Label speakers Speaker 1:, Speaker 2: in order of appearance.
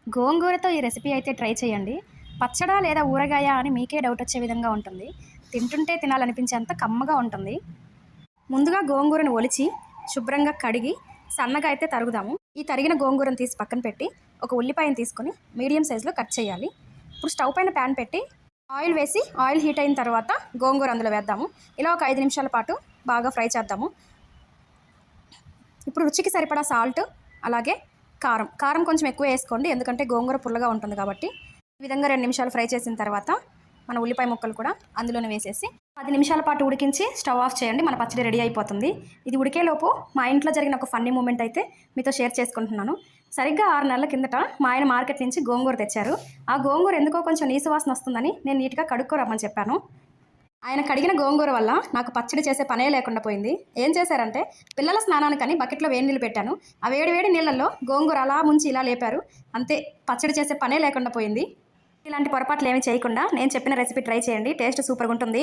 Speaker 1: గోంగూరతో ఈ రెసిపీ అయితే ట్రై చేయండి. పచ్చడా లేదా ఊరగాయ అని మీకే డౌట్ వచ్చే విధంగా ఉంటుంది. తింటుంటే తినాలనిపించేంత కమ్మగా ఉంటుంది. ముందుగా గోంగూరను ఒలిచి శుభ్రంగా కడిగి సన్నగా అయితే తరుగుదాము. ఈ తరిగిన గోంగూరను తీసి పక్కన పెట్టి ఒక ఉల్లిపాయను తీసుకొని మీడియం సైజులో కట్ చేయాలి. ఇప్పుడు స్టవ్ పైన ప్యాన్ పెట్టి ఆయిల్ వేసి ఆయిల్ హీట్ అయిన తర్వాత గోంగూర అందులో వేద్దాము. ఇలా ఒక 5 నిమిషాల పాటు బాగా ఫ్రై చేద్దాము. ఇప్పుడు రుచికి సరిపడా సాల్ట్, అలాగే కారం కొంచెం ఎక్కువ వేసుకోండి, ఎందుకంటే గోంగూర పుల్లగా ఉంటుంది కాబట్టి. ఈ విధంగా 2 నిమిషాలు ఫ్రై చేసిన తర్వాత మన ఉల్లిపాయ ముక్కలు కూడా అందులోనే వేసేసి 10 నిమిషాల పాటు ఉడికించి స్టవ్ ఆఫ్ చేయండి. మన పచ్చడి రెడీ అయిపోతుంది. ఇది ఉడికేలోపు మా ఇంట్లో జరిగిన ఒక ఫన్నీ మూమెంట్ అయితే మీతో షేర్ చేసుకుంటున్నాను. సరిగ్గా 6 నెలల కిందట మా ఆయన మార్కెట్ నుంచి గోంగూర తెచ్చారు. ఆ గోంగూర ఎందుకో కొంచెం నీసు వాసన వస్తుందని నేను నీట్గా కడుక్కోరమ్మని చెప్పాను. ఆయన కడిగిన గోంగూర వల్ల నాకు పచ్చడి చేసే పనే లేకుండా పోయింది. ఏం చేశారంటే, పిల్లల స్నానానికని బకెట్లో వేడి నీళ్ళు పెట్టాను. ఆ వేడి నీళ్ళల్లో గోంగూర అలా ముంచి ఇలా లేపారు. అంతే, పచ్చడి చేసే పనే లేకుండా పోయింది. ఇలాంటి పొరపాట్లు ఏమీ చేయకుండా నేను చెప్పిన రెసిపీ ట్రై చేయండి. టేస్ట్ సూపర్గా ఉంటుంది.